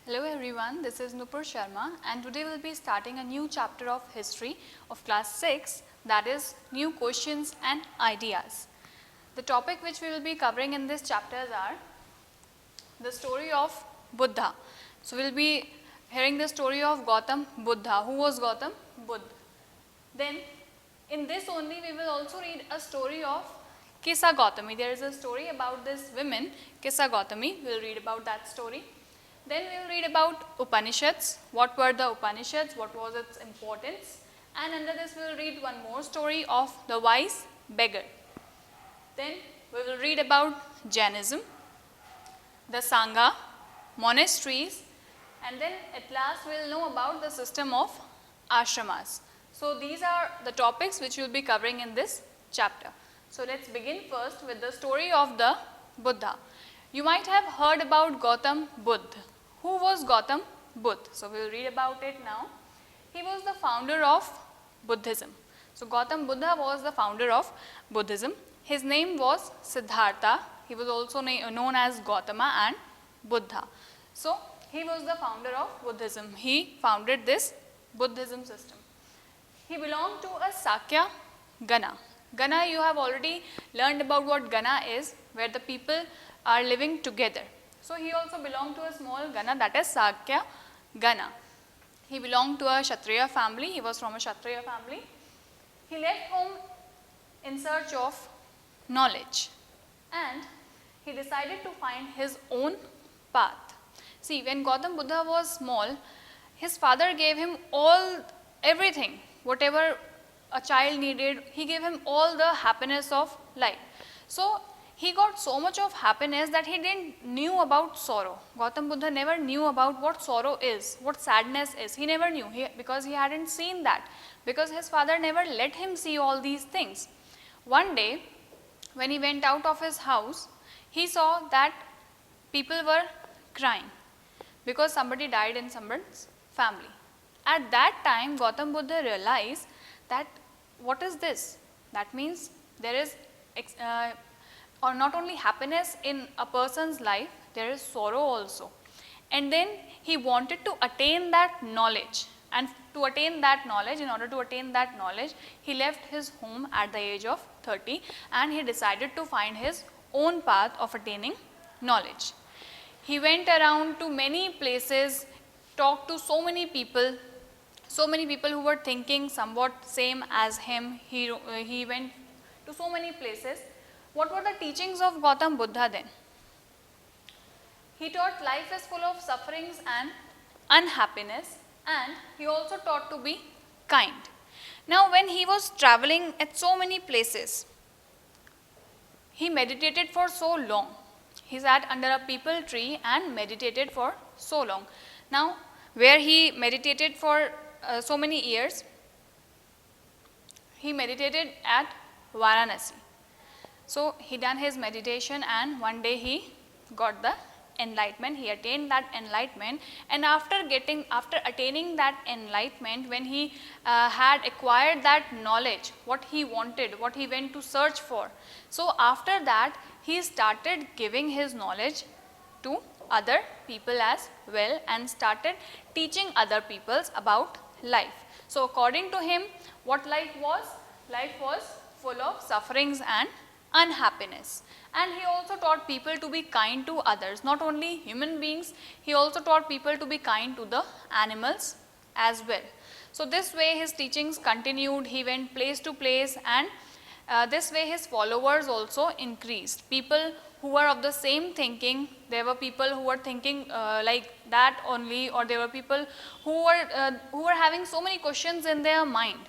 Hello everyone, this is Nupur Sharma and today we will be starting a new chapter of history of class 6, that is new questions and ideas. The topic which we will be covering in this chapters are the story of Buddha. So we will be hearing the story of Gautam Buddha. Who was Gautam Buddha? Then in this only we will also read a story of Kissa Gautami. There is a story about this woman Kissa Gautami. We will read about that story. Then we will read about Upanishads, what were the Upanishads, what was its importance, and under this we will read one more story of the wise beggar. Then we will read about Jainism, the Sangha, monasteries, and then at last we will know about the system of ashramas. So these are the topics which we will be covering in this chapter. So let's begin first with the story of the Buddha. You might have heard about Gautam Buddha. Who was Gautam Buddha? So we will read about it now. He was the founder of Buddhism. So Gautam Buddha was the founder of Buddhism. His name was Siddhartha. He was also known as Gautama and Buddha. So he was the founder of Buddhism. He founded this Buddhism system. He belonged to a Sakya Gana. Gana, you have already learned about what Gana is, where the people are living together. So he also belonged to a small Gana, that is Sakya Gana. He belonged to a Kshatriya family. He was from a Kshatriya family. He left home in search of knowledge and he decided to find his own path. See, when Gautam Buddha was small, his father gave him everything, whatever a child needed. He gave him all the happiness of life. So he got so much of happiness that he didn't knew about sorrow. Gautam Buddha never knew about what sorrow is, what sadness is. He never knew because he hadn't seen that, because his father never let him see all these things. One day when he went out of his house, he saw that people were crying because somebody died in someone's family. At that time Gautam Buddha realized that what is this? That means there is or not only happiness in a person's life, there is sorrow also. And then he wanted to attain that knowledge, and to attain that knowledge, in order to attain that knowledge, he left his home at the age of 30 and he decided to find his own path of attaining knowledge. He went around to many places, talked to so many people who were thinking somewhat same as him. He went to so many places. What were the teachings of Gautam Buddha then? He taught life is full of sufferings and unhappiness, and he also taught to be kind. Now when he was traveling at so many places, he meditated for so long. He sat under a peepal tree and meditated for so long. Now where he meditated for so many years, he meditated at Varanasi. So he done his meditation and one day he got the enlightenment. He attained that enlightenment, and after attaining that enlightenment, when he had acquired that knowledge, what he wanted, what he went to search for, so after that he started giving his knowledge to other people as well and started teaching other peoples about life. So according to him, what life was? Life was full of sufferings and unhappiness. And he also taught people to be kind to others, not only human beings, he also taught people to be kind to the animals as well. So this way his teachings continued. He went place to place, and this way his followers also increased. People who were of the same thinking, there were people who were thinking like that only, or there were people who were having so many questions in their mind,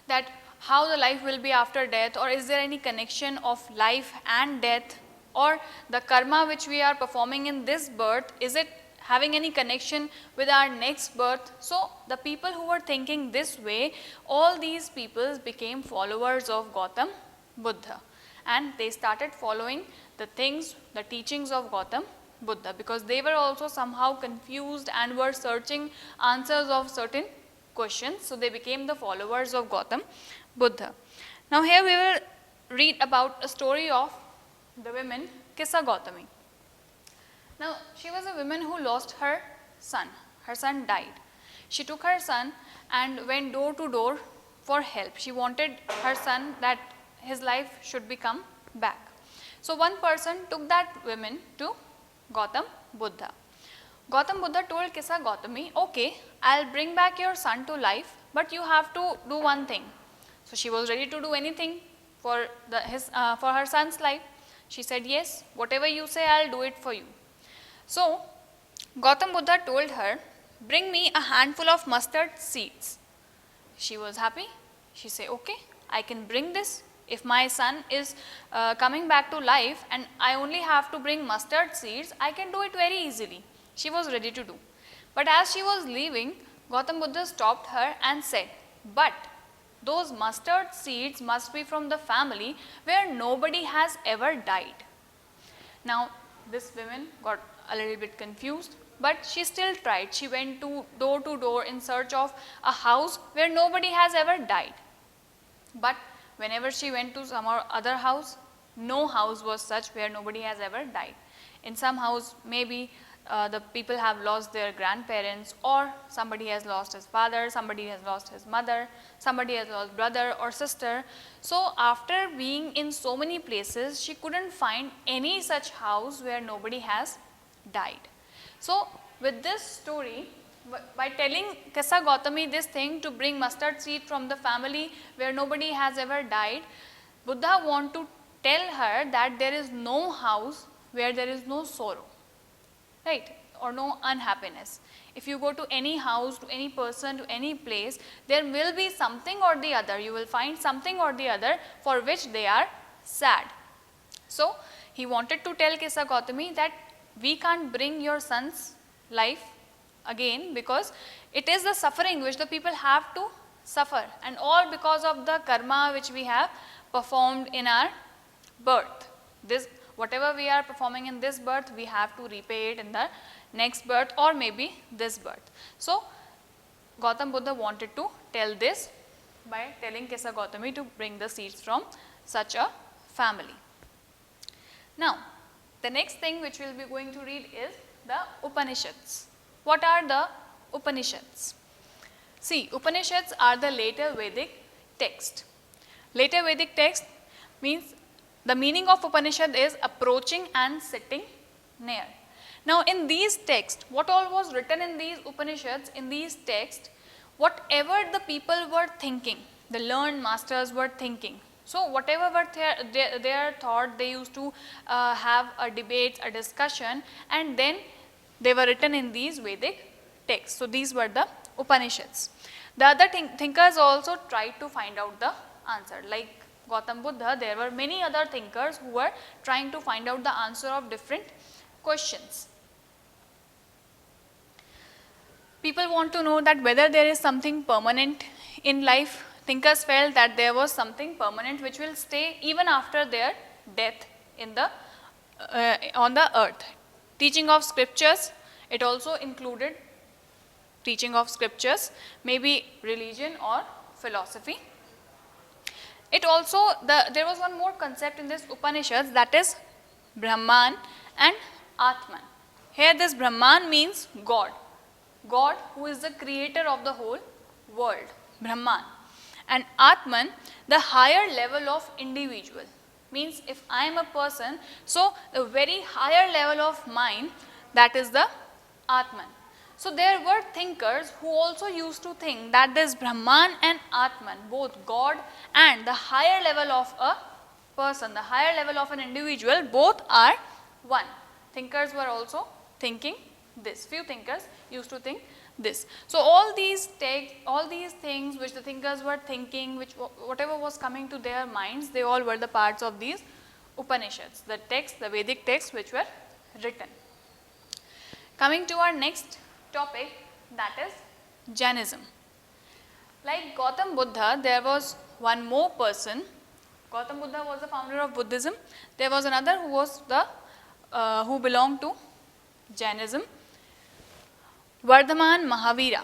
that how the life will be after death, or is there any connection of life and death, or the karma which we are performing in this birth, is it having any connection with our next birth? So the people who were thinking this way, all these people became followers of Gautam Buddha, and they started following the teachings of Gautam Buddha, because they were also somehow confused and were searching answers of certain questions. So they became the followers of Gautam Buddha. Now here we will read about a story of the women Kissa Gautami. Now, she was a woman who lost her son. Her son died. She took her son and went door to door for help. She wanted her son that his life should become back. So, one person took that woman to Gautam Buddha. Gautam Buddha told Kissa Gautami, okay, I'll bring back your son to life, but you have to do one thing. So, she was ready to do anything for, for her son's life. She said, yes, whatever you say, I'll do it for you. So, Gautam Buddha told her, bring me a handful of mustard seeds. She was happy. She said, okay, I can bring this. If my son is coming back to life and I only have to bring mustard seeds, I can do it very easily. She was ready to do. But as she was leaving, Gautam Buddha stopped her and said, but those mustard seeds must be from the family where nobody has ever died. Now, this woman got a little bit confused, but she still tried. She went to door in search of a house where nobody has ever died. But whenever she went to some other house, no house was such where nobody has ever died. In some house, maybe the people have lost their grandparents, or somebody has lost his father, somebody has lost his mother, somebody has lost brother or sister. So, after being in so many places, she couldn't find any such house where nobody has died. So, with this story, by telling Kissa Gautami this thing to bring mustard seed from the family where nobody has ever died, Buddha want to tell her that there is no house where there is no sorrow, right, or no unhappiness. If you go to any house, to any person, to any place, there will be something or the other. You will find something or the other for which they are sad. So, he wanted to tell Kissa Gautami that we can't bring your son's life again, because it is the suffering which the people have to suffer, and all because of the karma which we have performed in our birth. This, whatever we are performing in this birth, we have to repay it in the next birth or maybe this birth. So, Gautam Buddha wanted to tell this by telling Kissa Gautami to bring the seeds from such a family. Now, the next thing which we will be going to read is the Upanishads. What are the Upanishads? See, Upanishads are the later Vedic text. Later Vedic text means, the meaning of Upanishad is approaching and sitting near. Now, in these texts, what all was written in these Upanishads, in these texts, whatever the people were thinking, the learned masters were thinking. So, whatever were their thought, they used to have a debate, a discussion, and then they were written in these Vedic texts. So, these were the Upanishads. The other thinkers also tried to find out the answer. Like Gautam Buddha, there were many other thinkers who were trying to find out the answer of different questions. People want to know that whether there is something permanent in life. Thinkers felt that there was something permanent which will stay even after their death in the on the earth. Teaching of scriptures, it also included teaching of scriptures, maybe religion or philosophy. It also, there was one more concept in this Upanishads, that is Brahman and Atman. Here this Brahman means God. God who is the creator of the whole world, Brahman. And Atman, the higher level of individual. Means if I am a person, so the very higher level of mind, that is the Atman. So there were thinkers who also used to think that this Brahman and Atman, both God and the higher level of a person, the higher level of an individual, both are one. Thinkers were also thinking this. Few thinkers used to think this. So all these things which the thinkers were thinking, which whatever was coming to their minds, they all were the parts of these Upanishads, the text, the Vedic texts which were written. Coming to our next topic, that is Jainism. Like Gautam Buddha, there was one more person. Gautam Buddha was the founder of Buddhism. There was another who was the who belonged to Jainism. Vardhaman Mahavira.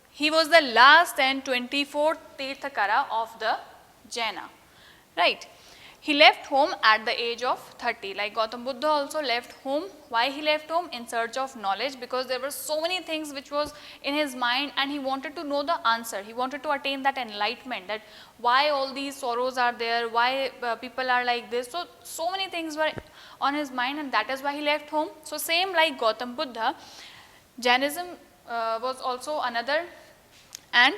He was the last and 24th Tirthakara of the Jaina. Right. he left home at the age of 30. Like Gautam Buddha also left home. Why he left home? In search of knowledge, because there were so many things which was in his mind and he wanted to know the answer. He wanted to attain that enlightenment, that why all these sorrows are there, why people are like this. So many things were on his mind, and that is why he left home. So same like Gautam Buddha, Jainism was also another, and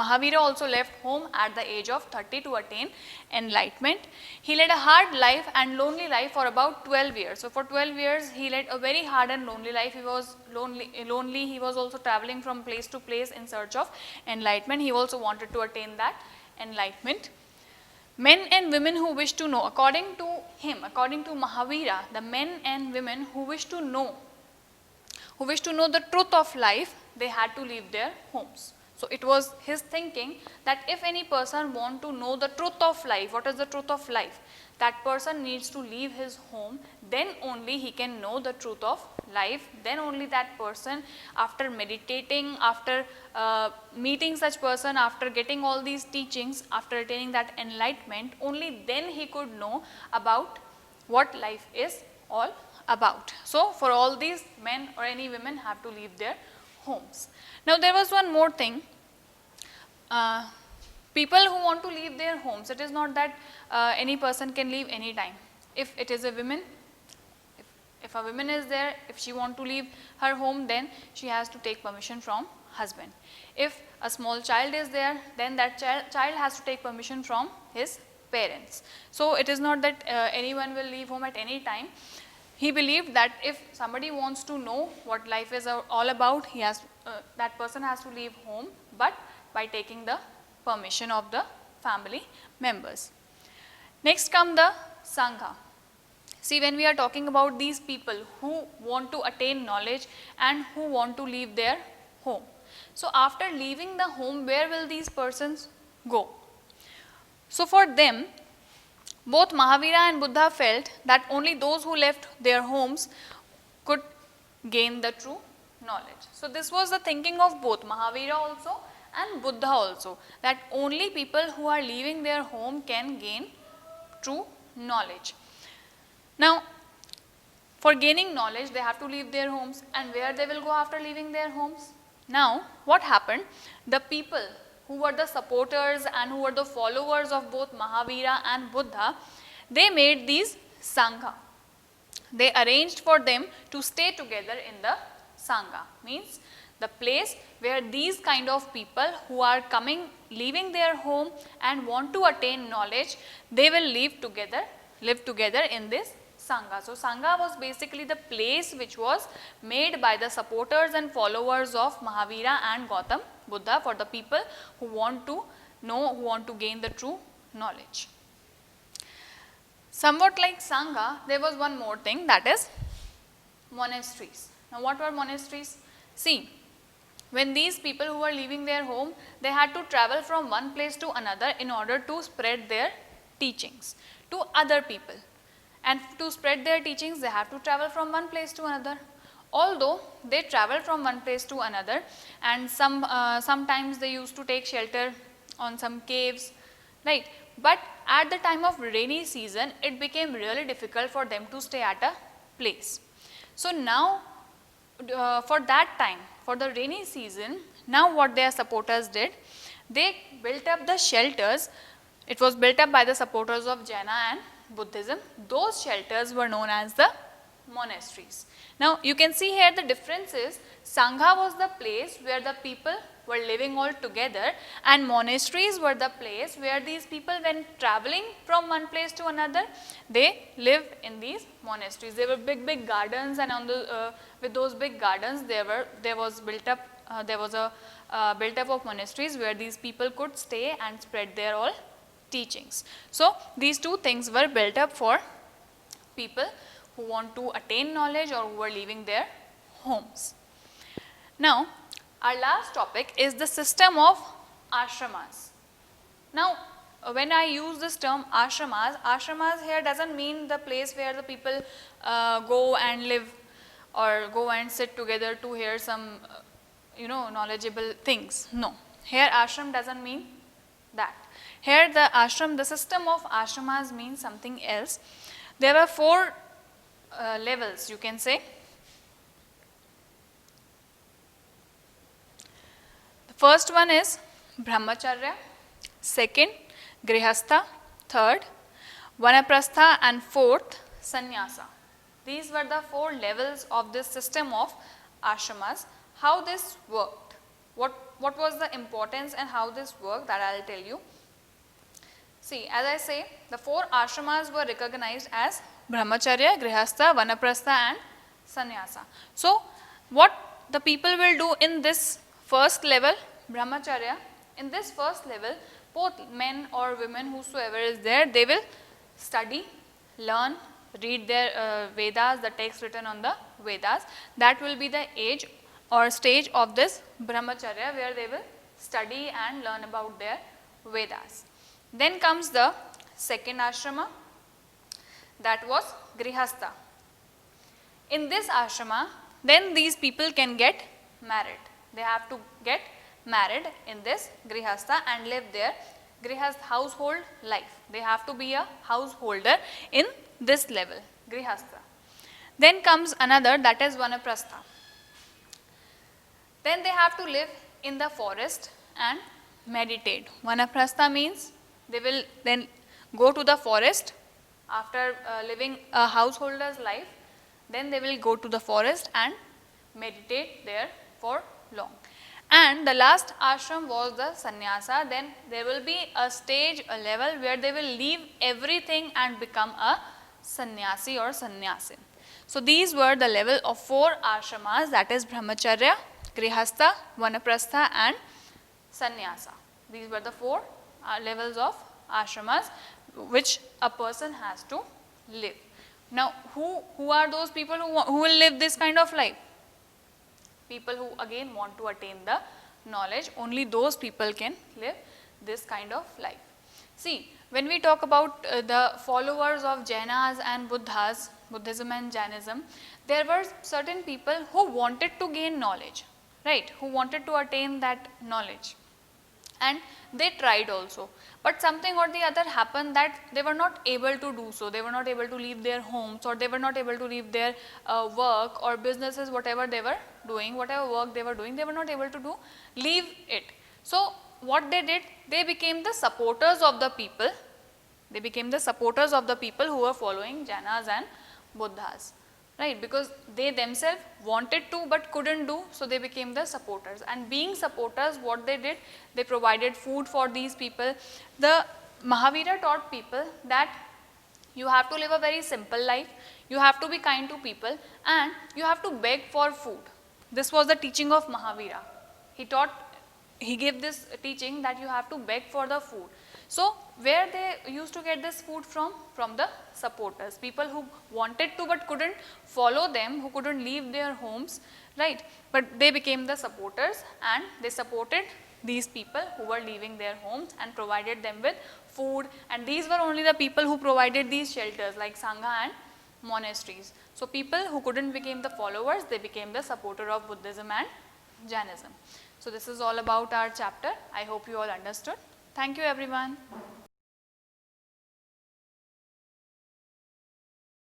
Mahavira also left home at the age of 30 to attain enlightenment. He led a hard life and lonely life for about 12 years. So for 12 years he led a very hard and lonely life. He was lonely. He was also traveling from place to place in search of enlightenment. He also wanted to attain that enlightenment. Men and women who wish to know, according to him, according to Mahavira, the men and women who wish to know the truth of life, they had to leave their homes. So it was his thinking that if any person want to know the truth of life, what is the truth of life? That person needs to leave his home, then only he can know the truth of life. Then only that person, after meditating, after meeting such person, after getting all these teachings, after attaining that enlightenment, only then he could know about what life is all about. So for all these, men or any women have to leave their homes. Now there was one more thing. People who want to leave their homes, it is not that any person can leave any time. If it is a woman, if a woman is there, if she want to leave her home, then she has to take permission from husband. If a small child is there, then that child has to take permission from his parents. So it is not that anyone will leave home at any time. He believed that if somebody wants to know what life is all about, that person has to leave home, but by taking the permission of the family members. Next come the Sangha. See, when we are talking about these people who want to attain knowledge and who want to leave their home. So after leaving the home, where will these persons go? So for them, both Mahavira and Buddha felt that only those who left their homes could gain the true knowledge. So this was the thinking of both Mahavira also and Buddha also, that only people who are leaving their home can gain true knowledge. Now, for gaining knowledge, they have to leave their homes, and where they will go after leaving their homes? Now, what happened? The people who were the supporters and who were the followers of both Mahavira and Buddha, they made these Sangha. They arranged for them to stay together in the Sangha, means the place where these kind of people who are leaving their home and want to attain knowledge, they will live together in this Sangha. So Sangha was basically the place which was made by the supporters and followers of Mahavira and Gautam Buddha for the people who want to know, who want to gain the true knowledge. Somewhat like Sangha, there was one more thing, that is monasteries. Now what were monasteries? See, when these people who were leaving their home, they had to travel from one place to another in order to spread their teachings to other people. And to spread their teachings, they have to travel from one place to another. Although they travel from one place to another, and sometimes they used to take shelter on some caves, right? But at the time of rainy season, it became really difficult for them to stay at a place. So now, for that time, for the rainy season, now what their supporters did, they built up the shelters. It was built up by the supporters of Jaina and Buddhism. Those shelters were known as the monasteries. Now you can see here the difference is, Sangha was the place where the people were living all together, and monasteries were the place where these people, when traveling from one place to another, they lived in these monasteries. There were big gardens, and on the with those big gardens there was built up of monasteries where these people could stay and spread their all teachings. So these two things were built up for people who want to attain knowledge or who are leaving their homes. Now our last topic is the system of ashramas. Now when I use this term ashramas here doesn't mean the place where the people go and live or go and sit together to hear some knowledgeable things. No, here ashram doesn't mean that. Here the ashram, the system of ashramas means something else. There are 4 levels, you can say. The first one is brahmacharya, second grihastha, third vanaprastha, and fourth sannyasa. These were the 4 levels of this system of ashramas. How this worked, what was the importance and how this worked, that I will tell you. See, as I say, the 4 ashramas were recognized as brahmacharya, grihastha, vanaprastha and sannyasa. So, what the people will do in this first level, brahmacharya, in this first level, both men or women, whosoever is there, they will study, learn, read their Vedas, the text written on the Vedas. That will be the age or stage of this brahmacharya, where they will study and learn about their Vedas. Then comes the second ashrama, that was grihastha. In this ashrama, then these people can get married. They have to get married in this grihastha and live their grihastha household life. They have to be a householder in this level, grihastha. Then comes another, that is vanaprastha. Then they have to live in the forest and meditate. Vanaprastha means they will then go to the forest after living a householder's life. Then they will go to the forest and meditate there for long. And the last ashram was the sannyasa. Then there will be a stage, a level where they will leave everything and become a sannyasi or sannyasin. So these were the level of 4 ashramas, that is brahmacharya, grihastha, vanaprastha and sannyasa. These were the 4 levels of ashramas which a person has to live. Now, who are those people who will live this kind of life? People who again want to attain the knowledge. Only those people can live this kind of life. See, when we talk about the followers of Jainas and Buddhas, Buddhism and Jainism, there were certain people who wanted to gain knowledge, right? Who wanted to attain that knowledge. And they tried also, but something or the other happened that they were not able to do so. They were not able to leave their homes, or they were not able to leave their work or businesses, whatever they were doing, whatever work they were doing, they were not able to leave it. So what they did, they became the supporters of the people. They became the supporters of the people who were following Jainas and Buddhas, right? Because they themselves wanted to but couldn't do, so they became the supporters. And being supporters, what they did, they provided food for these people. The Mahavira taught people that you have to live a very simple life, you have to be kind to people, and you have to beg for food. This was the teaching of Mahavira. He gave this teaching that you have to beg for the food. So where they used to get this food from? From the supporters, people who wanted to but couldn't follow them, who couldn't leave their homes, right? But they became the supporters and they supported these people who were leaving their homes and provided them with food. And these were only the people who provided these shelters like Sangha and monasteries. So people who couldn't become the followers, they became the supporter of Buddhism and Jainism. So this is all about our chapter. I hope you all understood. Thank you everyone.